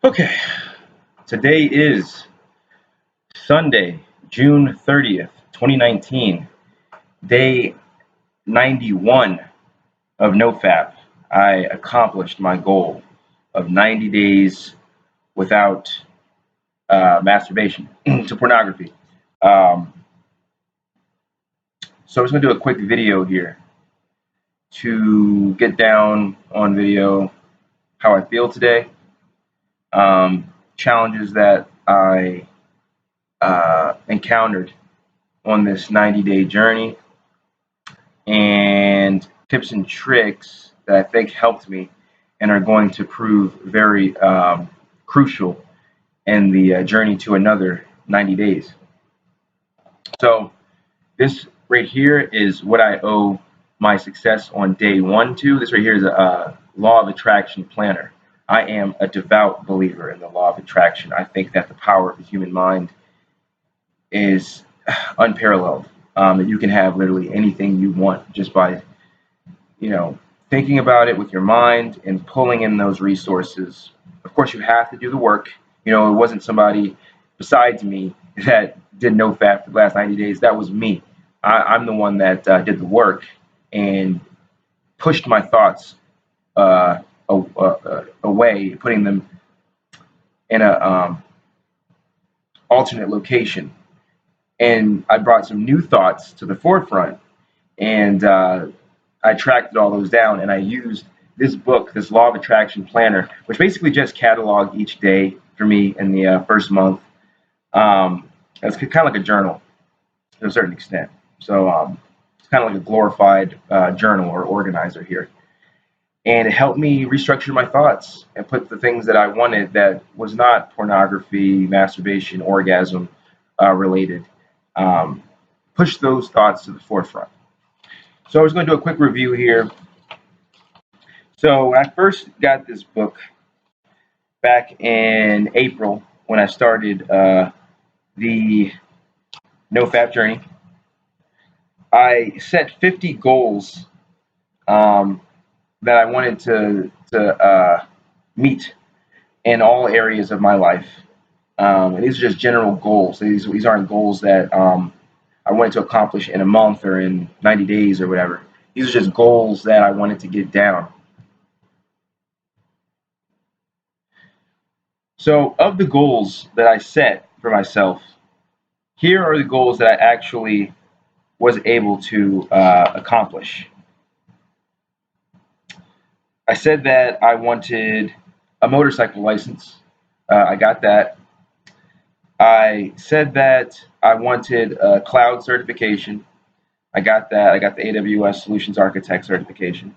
Okay, today is Sunday, June 30th, 2019, day 91 of NoFap. I accomplished my goal of 90 days without masturbation to pornography. Um, so I'm just going to do a quick video here to get down on video how I feel today, challenges that I encountered on this 90-day journey, and tips and tricks that I think helped me and are going to prove very crucial in the journey to another 90 days. So this right here is what I owe my success on day one to. This right here is a law of attraction planner. I am a devout believer in the law of attraction. I think that the power of the human mind is unparalleled. That you can have literally anything you want just by, thinking about it with your mind and pulling in those resources. Of course, you have to do the work. It wasn't somebody besides me that did NoFap for the last 90 days. That was me. I'm the one that did the work and pushed my thoughts away, putting them in a alternate location. And I brought some new thoughts to the forefront, and I tracked all those down, and I used this book, this Law of Attraction Planner, which basically just cataloged each day for me in the first month. It's kind of like a journal to a certain extent. So it's kind of like a glorified journal or organizer here. And it helped me restructure my thoughts and put the things that I wanted that was not pornography, masturbation, orgasm related, push those thoughts to the forefront. So I was going to do a quick review here. So when I first got this book back in April, when I started the NoFap journey, I set 50 goals that I wanted to meet in all areas of my life. And these are just general goals. These aren't goals that I wanted to accomplish in a month or in 90 days or whatever. These are just goals that I wanted to get down. So of the goals that I set for myself, here are the goals that I actually was able to accomplish. I said that I wanted a motorcycle license. I got that. I said that I wanted a cloud certification. I got that. I got the AWS Solutions Architect certification.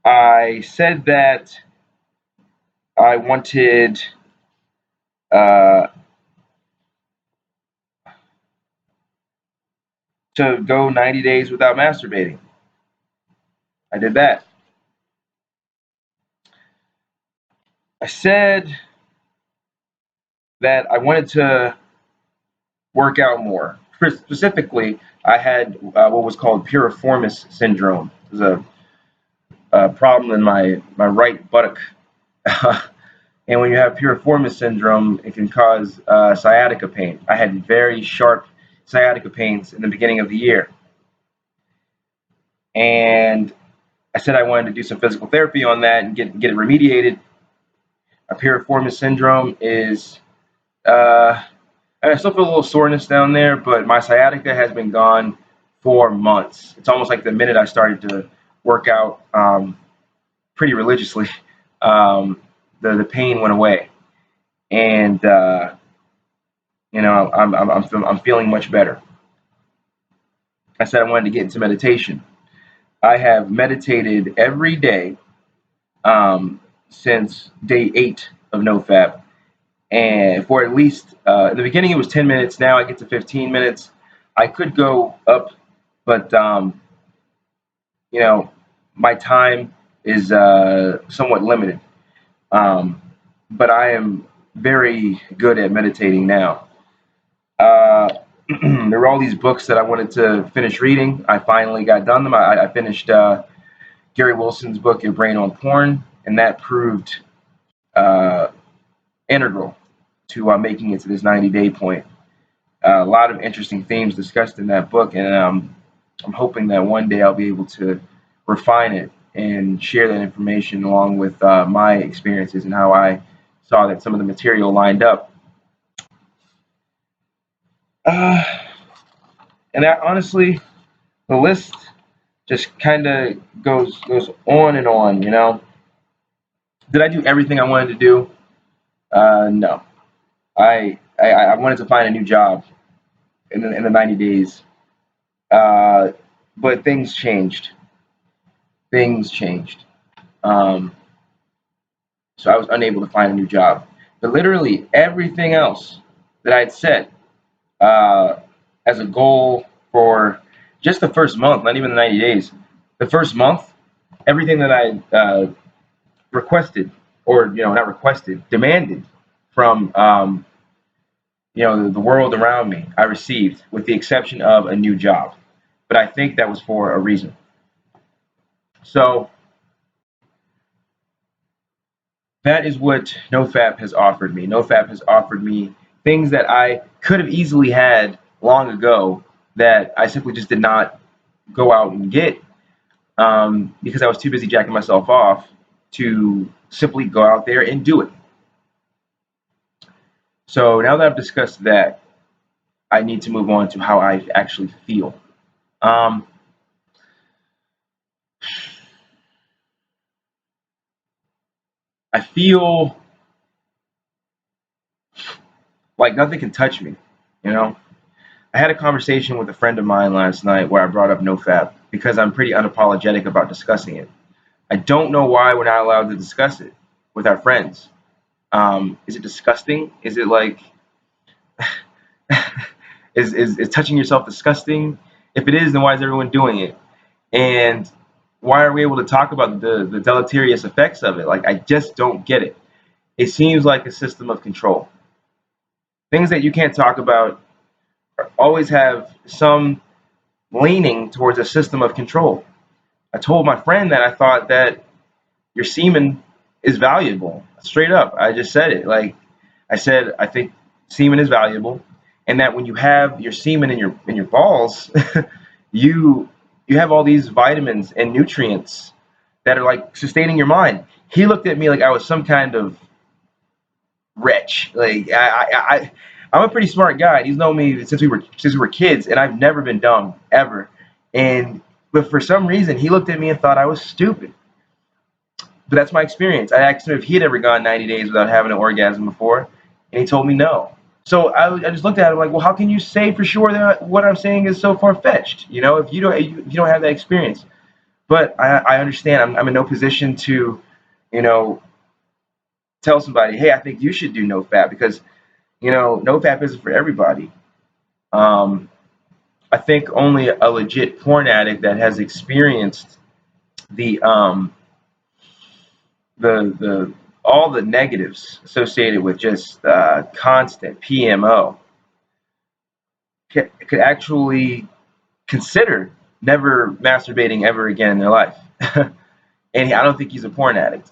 I said that I wanted to go 90 days without masturbating. I did that. I said that I wanted to work out more. Specifically, I had what was called piriformis syndrome. It was a problem in my right buttock. And when you have piriformis syndrome, it can cause sciatica pain. I had very sharp sciatica pains in the beginning of the year. And I said I wanted to do some physical therapy on that and get it remediated. A piriformis syndrome is, I still feel a little soreness down there, but my sciatica has been gone for months. It's almost like the minute I started to work out pretty religiously, the pain went away, and I'm feeling much better. I said I wanted to get into meditation. I have meditated every day since day 8 of NoFap, and for at least in the beginning it was 10 minutes. Now I get to 15 minutes. I could go up, but my time is somewhat limited. But I am very good at meditating now. There were all these books that I wanted to finish reading. I finally got done them. I finished Gary Wilson's book, Your Brain on Porn, and that proved uh, integral to making it to this 90-day point. A lot of interesting themes discussed in that book, and I'm hoping that one day I'll be able to refine it and share that information along with my experiences and how I saw that some of the material lined up. Uh, and that, honestly, the list just kind of goes on and on. Did I do everything I wanted to do? No. I wanted to find a new job in the 90 days, uh, but things changed. Things changed. Um, so I was unable to find a new job. But literally everything else that I had set uh, as a goal for just the first month, not even the 90 days, the first month, everything that I requested, or not requested, demanded from the world around me, I received, with the exception of a new job. But I think that was for a reason. So that is what NoFap has offered me. NoFap has offered me things that I could have easily had long ago that I simply just did not go out and get because I was too busy jacking myself off to simply go out there and do it. So now that I've discussed that, I need to move on to how I actually feel. Um, I feel like nothing can touch me. You know, I had a conversation with a friend of mine last night where I brought up NoFap because I'm pretty unapologetic about discussing it. I don't know why we're not allowed to discuss it with our friends. Is it disgusting? Is it like is touching yourself disgusting? If it is, then why is everyone doing it? And why are we able to talk about the deleterious effects of it? Like, I just don't get it. It seems like a system of control. Things that you can't talk about always have some leaning towards a system of control. I told my friend that I thought that your semen is valuable. Straight up, I just said it. Like, I said, I think semen is valuable, and that when you have your semen in your balls, you you have all these vitamins and nutrients that are like sustaining your mind. He looked at me like I was some kind of wretch. Like I'm a pretty smart guy. He's known me since we were kids, and I've never been dumb ever. And but for some reason, he looked at me and thought I was stupid. But that's my experience. I asked him if he had ever gone 90 days without having an orgasm before, and he told me no. So I just looked at him like, well, how can you say for sure that what I'm saying is so far fetched? If you don't have that experience. But I understand. I'm in no position to, you know, tell somebody, hey, I think you should do NoFap because NoFap isn't for everybody. Um, I think only a legit porn addict that has experienced the the all the negatives associated with just constant PMO could actually consider never masturbating ever again in their life. And I don't think he's a porn addict,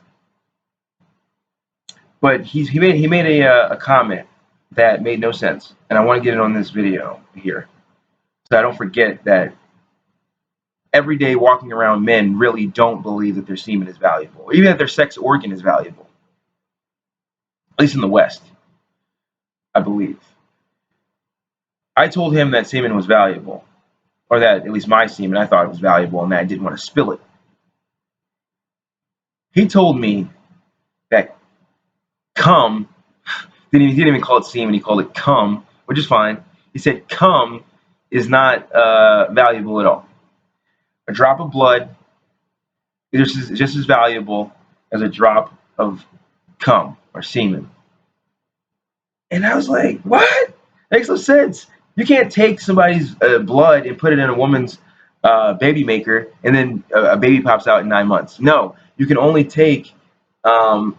but he made a comment that made no sense, and I want to get it on this video here so I don't forget that everyday walking around men really don't believe that their semen is valuable, even that their sex organ is valuable. At least in the West, I believe. I told him that semen was valuable, or that at least my semen, I thought it was valuable, and that I didn't want to spill it. He told me that cum, he didn't even call it semen, he called it cum, which is fine. He said cum is not valuable at all. A drop of blood is just as valuable as a drop of cum or semen. And I was like, what? Makes no sense. You can't take somebody's blood and put it in a woman's baby maker, and then a baby pops out in 9 months. No, you can only take um,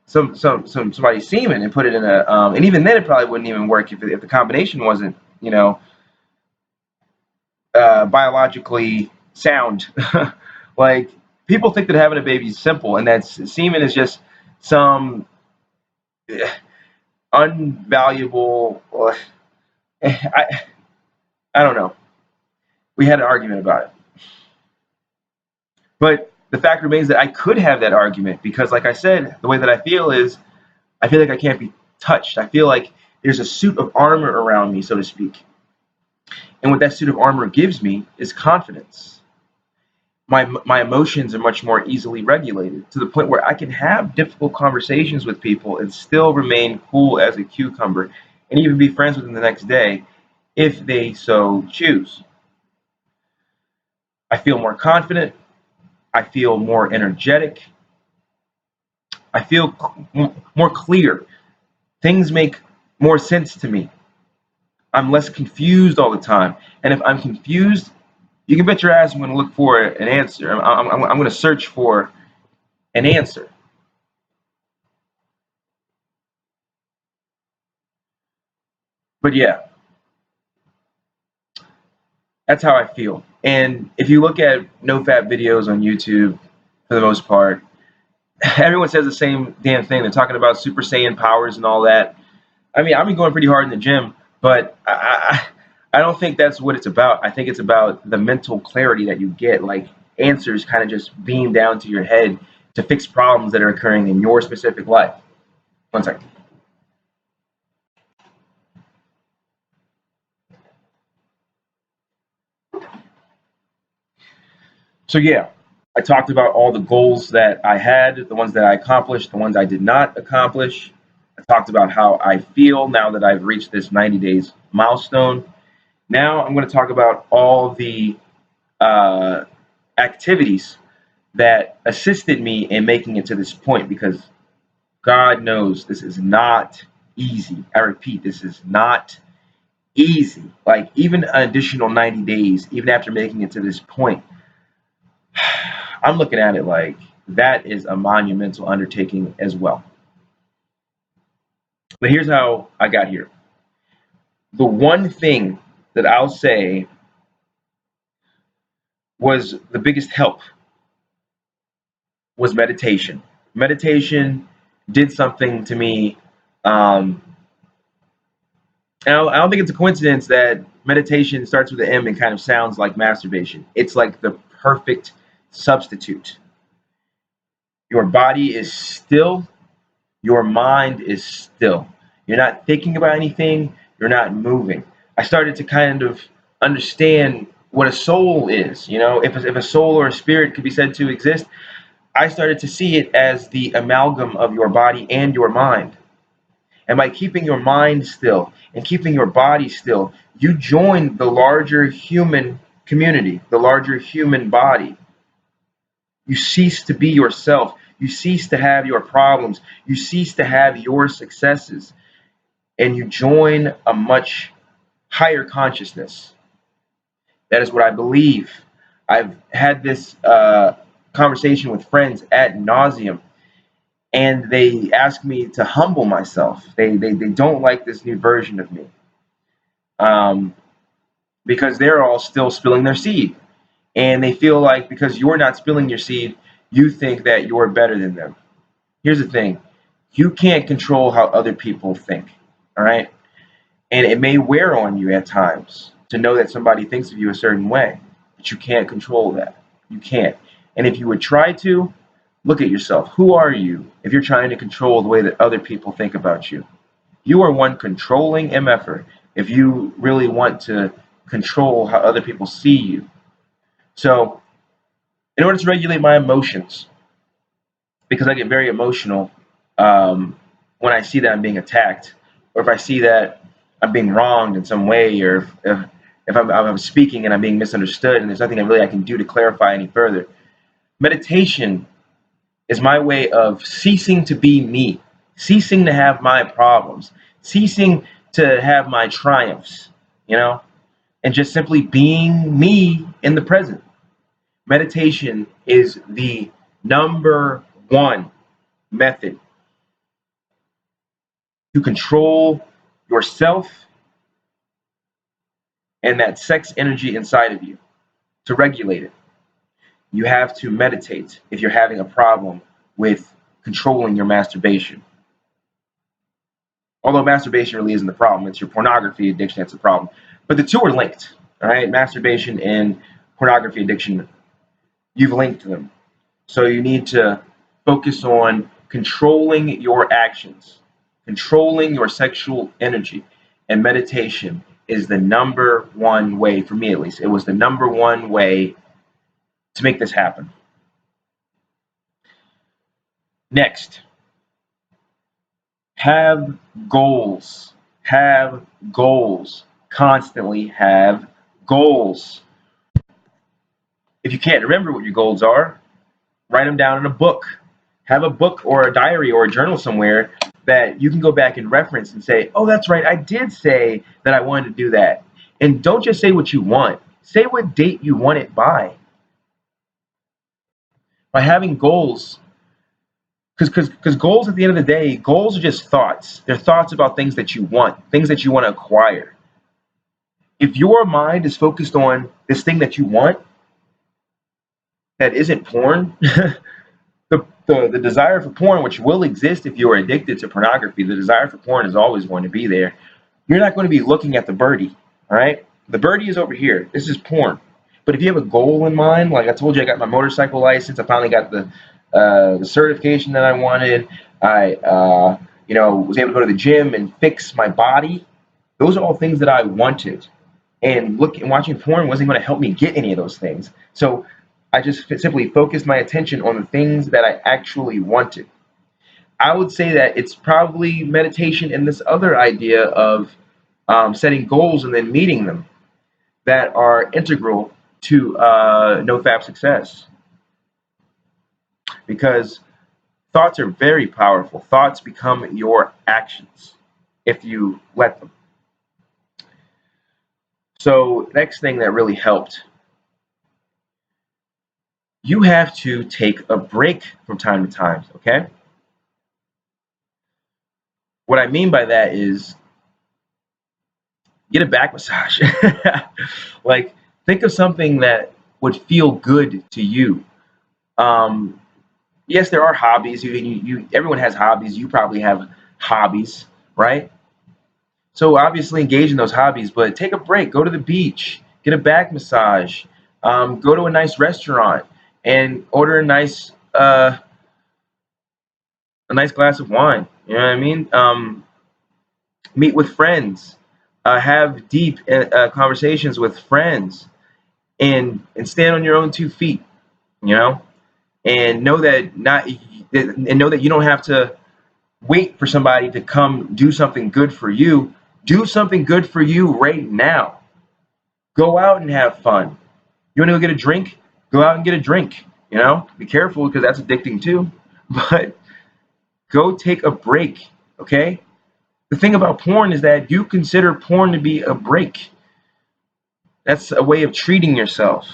somebody's semen and put it in a, and even then it probably wouldn't even work if the combination wasn't, biologically sound. Like, people think that having a baby is simple, and that semen is just some unvaluable. I I don't know. We had an argument about it, but the fact remains that I could have that argument because, like I said, the way that I feel is I feel like I can't be touched. I feel like there's a suit of armor around me, so to speak. And what that suit of armor gives me is confidence. My emotions are much more easily regulated to the point where I can have difficult conversations with people and still remain cool as a cucumber and even be friends with them the next day if they so choose. I feel more confident. I feel more energetic. I feel more clear. Things make more sense to me. I'm less confused all the time. And if I'm confused, you can bet your ass I'm going to look for an answer. I'm going to search for an answer. But yeah, that's how I feel. And if you look at NoFap videos on YouTube, for the most part, everyone says the same damn thing. They're talking about Super Saiyan powers and all that. I mean, I've been going pretty hard in the gym, but I don't think that's what it's about. I think it's about the mental clarity that you get, like answers kind of just beam down to your head to fix problems that are occurring in your specific life. One second. So yeah, I talked about all the goals that I had, the ones that I accomplished, the ones I did not accomplish. I talked about how I feel now that I've reached this 90 days milestone. Now I'm going to talk about all the uh, activities that assisted me in making it to this point because God knows this is not easy. I repeat, this is not easy. Like, even an additional 90 days, even after making it to this point, I'm looking at it like that is a monumental undertaking as well. But here's how I got here. The one thing that I'll say was the biggest help was meditation. Meditation did something to me. Um, and I don't think it's a coincidence that meditation starts with an M and kind of sounds like masturbation. It's like the perfect substitute. Your body is still, your mind is still. You're not thinking about anything, you're not moving. I started to kind of understand what a soul is. You know, if a soul or a spirit could be said to exist, I started to see it as the amalgam of your body and your mind. And by keeping your mind still and keeping your body still, you join the larger human community, the larger human body. You cease to be yourself. You cease to have your problems. You cease to have your successes. And you join a much higher consciousness. That is what I believe. I've had this conversation with friends ad nauseum, and they ask me to humble myself. They don't like this new version of me um, because they're all still spilling their seed. And they feel like because you're not spilling your seed, you think that you're better than them. Here's the thing, you can't control how other people think, all right? And it may wear on you at times to know that somebody thinks of you a certain way, but you can't control that. You can't. And if you would try to, look at yourself. Who are you if you're trying to control the way that other people think about you? You are one controlling MFer if you really want to control how other people see you. So, in order to regulate my emotions, because I get very emotional when I see that I'm being attacked, or if I see that I'm being wronged in some way, or if I'm speaking and I'm being misunderstood, and there's nothing that really I can do to clarify any further. Meditation is my way of ceasing to be me, ceasing to have my problems, ceasing to have my triumphs, you know, and just simply being me in the present. Meditation is the number one method to control yourself and that sex energy inside of you, to regulate it. You have to meditate if you're having a problem with controlling your masturbation. Although masturbation really isn't the problem, it's your pornography addiction that's the problem. But the two are linked, all right? Masturbation and pornography addiction, you've linked them. So you need to focus on controlling your actions, controlling your sexual energy. And meditation is the number one way, for me at least, it was the number one way to make this happen. Next, have goals. Have goals. Constantly have goals. If you can't remember what your goals are, write them down in a book. Have a book or a diary or a journal somewhere that you can go back and reference and say, oh, that's right, I did say that I wanted to do that. And don't just say what you want. Say what date you want it by. By having goals, because goals at the end of the day, goals are just thoughts. They're thoughts about things that you want, things that you want to acquire. If your mind is focused on this thing that you want, that isn't porn, the desire for porn, which will exist if you are addicted to pornography, the desire for porn is always going to be there. You're not going to be looking at the birdie, all right? The birdie is over here. This is porn. But if you have a goal in mind, like I told you, I got my motorcycle license. I finally got the certification that I wanted. I was able to go to the gym and fix my body. Those are all things that I wanted. And watching porn wasn't going to help me get any of those things. So I just simply focused my attention on the things that I actually wanted. I would say that it's probably meditation and this other idea of setting goals and then meeting them that are integral to NoFap success. Because thoughts are very powerful. Thoughts become your actions if you let them. So next thing that really helped, you have to take a break from time to time, okay? What I mean by that is get a back massage. Like, think of something that would feel good to you. Yes, there are hobbies. Everyone has hobbies. You probably have hobbies, right? So obviously engage in those hobbies, but take a break. Go to the beach. Get a back massage. Go to a nice restaurant and order a nice glass of wine. You know what I mean? Meet with friends. Have deep conversations with friends, and stand on your own 2 feet. You know, and know that you don't have to wait for somebody to come do something good for you. Do something good for you right now. Go out and have fun. You want to go get a drink? Go out and get a drink. You know, be careful because that's addicting too. But go take a break, okay? The thing about porn is that you consider porn to be a break. That's a way of treating yourself.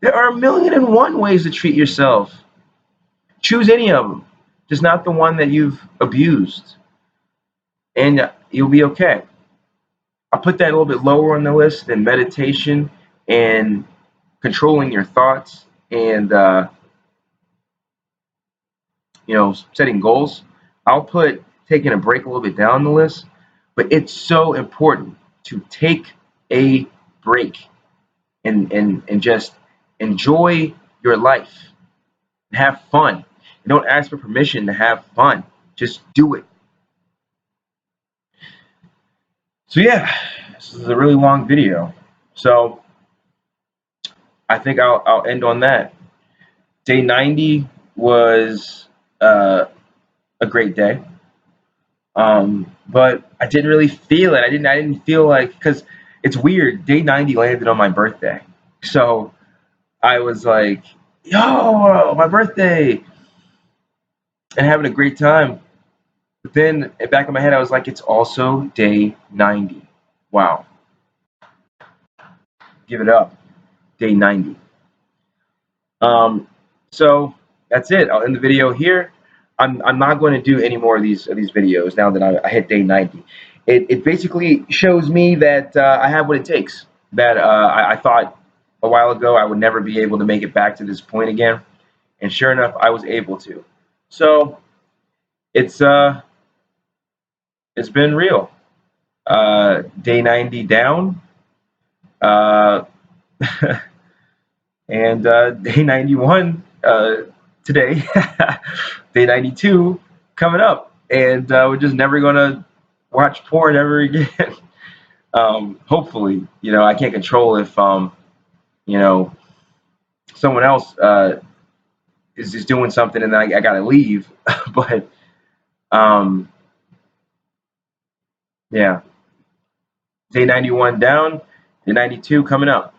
There are 1,000,001 ways to treat yourself. Choose any of them, just not the one that you've abused, and you'll be okay. I'll put that a little bit lower on the list than meditation and controlling your thoughts and setting goals. I'll put taking a break a little bit down the list, but it's so important to take a break and just enjoy your life and have fun. And don't ask for permission to have fun. Just do it. So yeah, this is a really long video. So I think I'll end on that. Day 90 was a great day. But I didn't really feel it. I didn't feel like, because it's weird. Day 90 landed on my birthday. So I was like, yo, my birthday, and having a great time. But then in the back of my head, I was like, it's also day 90. Wow. Give it up. Day 90. So that's it. I'll end the video here. I'm not going to do any more of these videos now that I hit day 90. It basically shows me that I have what it takes. That I thought a while ago I would never be able to make it back to this point again, and sure enough, I was able to. So it's it's been real. Day 90 down, uh, and day 91 today, day 92 coming up, and we're just never gonna watch porn ever again. Hopefully, I can't control if you know someone else is just doing something and then I gotta leave, but um, yeah, day 91 down, day 92 coming up.